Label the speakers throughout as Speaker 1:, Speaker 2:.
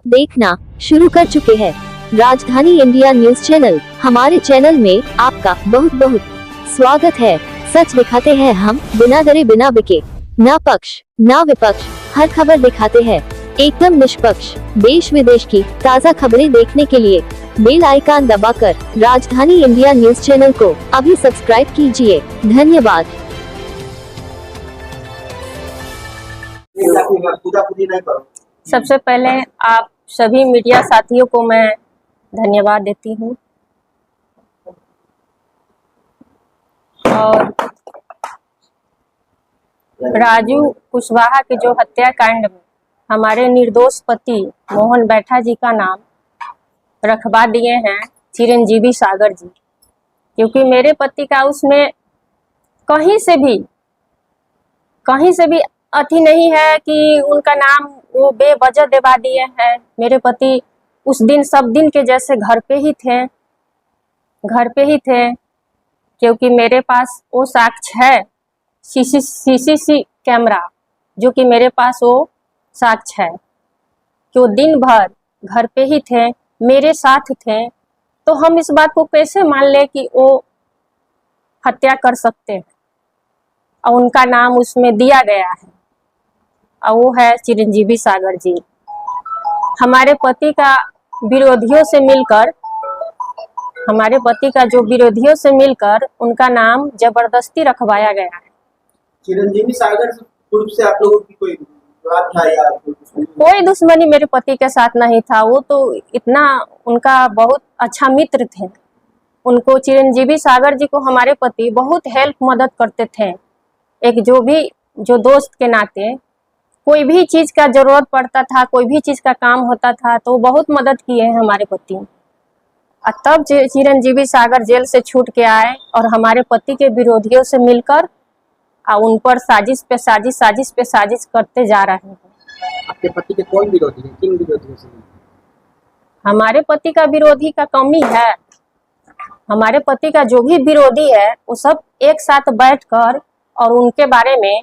Speaker 1: आप देखना शुरू कर चुके हैं राजधानी इंडिया न्यूज चैनल। हमारे चैनल में आपका बहुत बहुत स्वागत है। सच दिखाते हैं हम, बिना डरे बिना बिके, ना पक्ष ना विपक्ष, हर खबर दिखाते हैं एकदम निष्पक्ष। देश विदेश की ताज़ा खबरें देखने के लिए बेल आइकन दबाकर राजधानी इंडिया न्यूज चैनल को अभी सब्सक्राइब कीजिए। धन्यवाद।
Speaker 2: सबसे पहले आप सभी मीडिया साथियों को मैं धन्यवाद देती हूँ और राजू कुशवाहा के जो हत्याकांड में हमारे निर्दोष पति मोहन बैठा जी का नाम रखवा दिए हैं चिरंजीवी सागर जी, क्योंकि मेरे पति का उसमें कहीं से भी अति नहीं है कि उनका नाम वो बेवजह दिवा दिए हैं। मेरे पति उस दिन सब दिन के जैसे घर पे ही थे, क्योंकि मेरे पास वो साक्ष्य है सीसीसी कैमरा, जो कि मेरे पास वो साक्ष्य है कि वो दिन भर घर पे ही थे, मेरे साथ थे। तो हम इस बात को कैसे मान ले कि वो हत्या कर सकते हैं, और उनका नाम उसमें दिया गया है और वो है चिरंजीवी सागर जी। हमारे पति का विरोधियों से मिलकर उनका नाम जबरदस्ती रखवाया गया है।
Speaker 3: चिरंजीवी सागर से पूर्व से आप लोगों की कोई विवाद था या
Speaker 2: कोई दुश्मनी मेरे पति के साथ नहीं था। वो तो इतना उनका बहुत अच्छा मित्र थे। उनको चिरंजीवी सागर जी को हमारे पति बहुत मदद करते थे। एक जो दोस्त के नाते कोई भी चीज का जरूरत पड़ता था, कोई भी चीज का काम होता था तो बहुत मदद किए हैं हमारे पति। और तब चिरंजीवी सागर जेल से छूट के आए और हमारे पति के विरोधियों से मिलकर और उन पर साजिश पे साजिश करते जा रहे हैं।
Speaker 3: आपके पति के कौन विरोधी है? किन विरोधियों से?
Speaker 2: हमारे पति का विरोधी का कमी है। हमारे पति का जो भी विरोधी है वो सब एक साथ बैठकर और उनके बारे में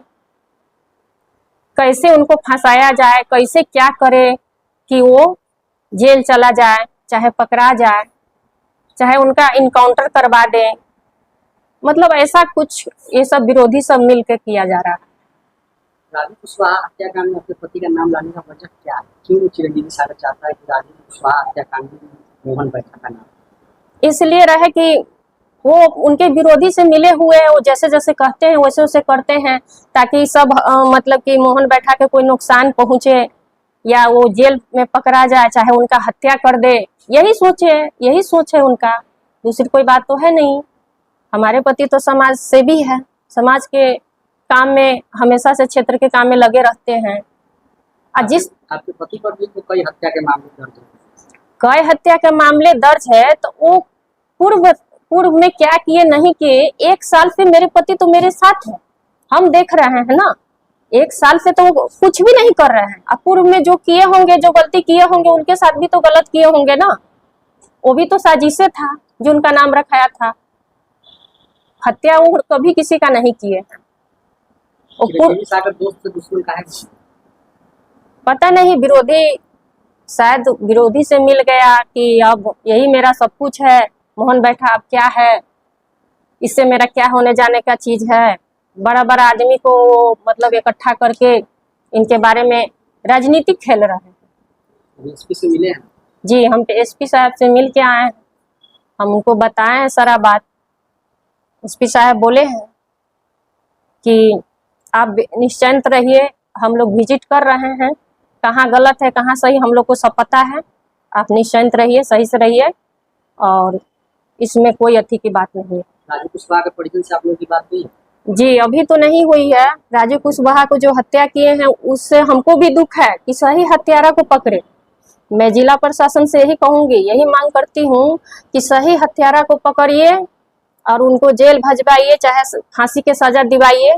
Speaker 2: कैसे उनको फंसाया जाए, कैसे क्या करे कि वो जेल चला जाए, चाहे पकड़ा जाए, चाहे उनका इनकाउंटर करवा दें। मतलब ऐसा कुछ ये सब विरोधी सब मिलकर किया जा रहा है।
Speaker 3: राजू कुशवाहा हत्याकांड में अपने पति का नाम लाने का वजह क्या है? क्यों चिरंजीवी सागर चाहता है कि राजू कुशवाहा हत्याकांड में मोहन बैठा का नाम?
Speaker 2: इसलिए रहे कि वो उनके विरोधी से मिले हुए हैं, वो जैसे जैसे कहते हैं वैसे वैसे करते हैं, ताकि सब मतलब कि मोहन बैठा के कोई नुकसान पहुंचे या वो जेल में पकड़ा जाए, चाहे उनका हत्या कर दे। यही सोच है उनका, दूसरी कोई बात तो है नहीं। हमारे पति तो समाज सेवी है, समाज के काम में हमेशा से क्षेत्र के काम में लगे रहते हैं।
Speaker 3: आपके पति पर भी तो कई हत्या के मामले दर्ज हैं।
Speaker 2: कई हत्या के मामले दर्ज है, तो वो पूर्व में क्या किए नहीं किए, 1 साल से मेरे पति तो मेरे साथ है, हम देख रहे हैं ना। 1 साल से तो कुछ भी नहीं कर रहे हैं। अब पूर्व में जो किए होंगे, जो गलती किए होंगे, उनके साथ भी तो गलत किए होंगे ना। वो भी तो साजिशे था जो उनका नाम रखाया था। हत्या वो कभी किसी का नहीं किए।
Speaker 3: दोस्त से दुश्मन का है?
Speaker 2: पता नहीं, शायद विरोधी से मिल गया कि अब यही मेरा सब कुछ है, मोहन बैठा अब क्या है, इससे मेरा क्या होने जाने का चीज है। बड़ा आदमी को मतलब इकट्ठा करके इनके बारे में राजनीतिक खेल रहे हैं।
Speaker 3: एसपी से मिले हैं?
Speaker 2: जी, हम एसपी साहब से मिल के आए हैं। हम उनको बताए हैं सारा बात। एसपी साहब बोले हैं कि आप निश्चिंत रहिए, हम लोग विजिट कर रहे हैं, कहाँ गलत है कहाँ सही हम लोग को सब पता है। आप निश्चिंत रहिए, सही से रहिए, और इसमें कोई अति की बात नहीं है।
Speaker 3: राजू कुशवाहा के परिजन से आप लोगों की बात हुई?
Speaker 2: जी, अभी तो नहीं हुई है। राजू कुशवाहा को जो हत्या किए हैं उससे हमको भी दुख है कि सही हत्यारा को पकड़े। मैं जिला प्रशासन से यही कहूंगी, यही मांग करती हूँ कि सही हत्यारा को पकड़िए और उनको जेल भजवाइए, चाहे फांसी के सजा दिवाइए।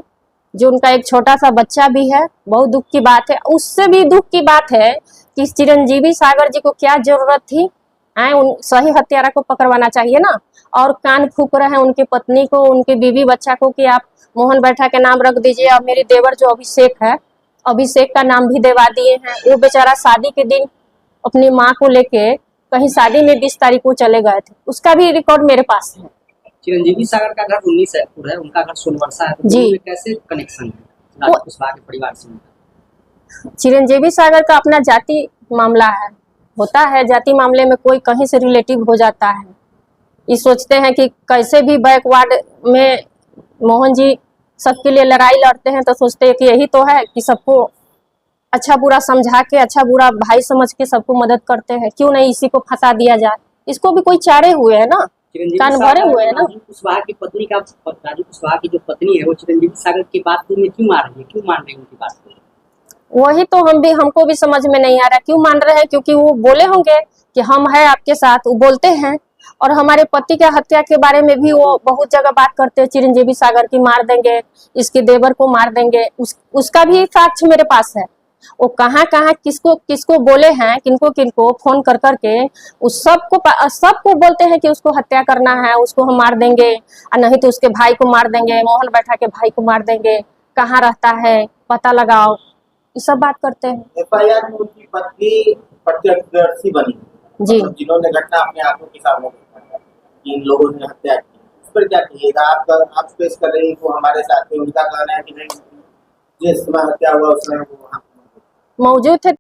Speaker 2: जो उनका एक छोटा सा बच्चा भी है, बहुत दुख की बात है। उससे भी दुख की बात है कि चिरंजीवी सागर जी को क्या जरूरत थी, उन सही हत्यारा को पकड़वाना चाहिए ना। और कान फूक रहे हैं उनकी पत्नी को, उनके बीवी बच्चा को कि आप मोहन बैठा के नाम रख दीजिए। और मेरे देवर जो अभिषेक है, अभिषेक का नाम भी देवा दिए हैं। वो बेचारा शादी के दिन अपनी माँ को लेके कहीं शादी में 20 तारीख को चले गए थे, उसका भी रिकॉर्ड मेरे पास है।
Speaker 3: चिरंजीवी सागर का घर 19 सैदपुर है, उनका घर सोनवर्षा है, तो
Speaker 2: जी।
Speaker 3: दोनों में कैसे कनेक्शन है राजू कुशवाहा के परिवार से?
Speaker 2: चिरंजीवी सागर का अपना जाति मामला है, होता है जाति मामले में कोई कहीं से रिलेटिव हो जाता है। ये सोचते हैं कि कैसे भी बैकवर्ड में मोहन जी सबके लिए लड़ाई लड़ते हैं, तो सोचते हैं कि यही तो है कि सबको अच्छा बुरा समझा के, अच्छा बुरा भाई समझ के सबको मदद करते हैं, क्यों नहीं इसी को फंसा दिया जाए। इसको भी कोई चारे हुए है ना, कान भरे हुए है ना।
Speaker 3: राजू कुशवाहा की पत्नी का, राजू कुशवाहा की जो पत्नी है वो चिरंजीवी सागर की बात में क्यों मार रही है, क्यों मान रही है उनकी बात को?
Speaker 2: वही तो हमको भी समझ में नहीं आ रहा क्यों मान रहे हैं, क्योंकि वो बोले होंगे कि हम है आपके साथ, वो बोलते हैं। और हमारे पति के हत्या के बारे में भी वो बहुत जगह बात करते हैं, चिरंजीवी सागर की मार देंगे, इसके देवर को मार देंगे। उसका भी साक्ष्य मेरे पास है। वो कहाँ कहाँ किसको किसको बोले हैं, किनको किनको फोन कर करके उस सबको बोलते हैं कि उसको हत्या करना है, उसको हम मार देंगे, और नहीं तो उसके भाई को मार देंगे, मोहन बैठा के भाई को मार देंगे, कहाँ रहता है पता लगाओ, ये सब बात करते हैं।
Speaker 4: एफआईआर में उनकी पत्नी प्रत्यक्षदर्शी बनी
Speaker 2: जी।
Speaker 4: मतलब जिन्होंने घटना अपने आंखों के सामने देखा था कि इन लोगों ने हत्या की, उस पर क्या कहिएगा? आप पेश कर रही वो हमारे साथ में, उनका कहना है कि नहीं, जिस समय हत्या हुआ उसमें वो वहाँ
Speaker 2: मौजूद थे।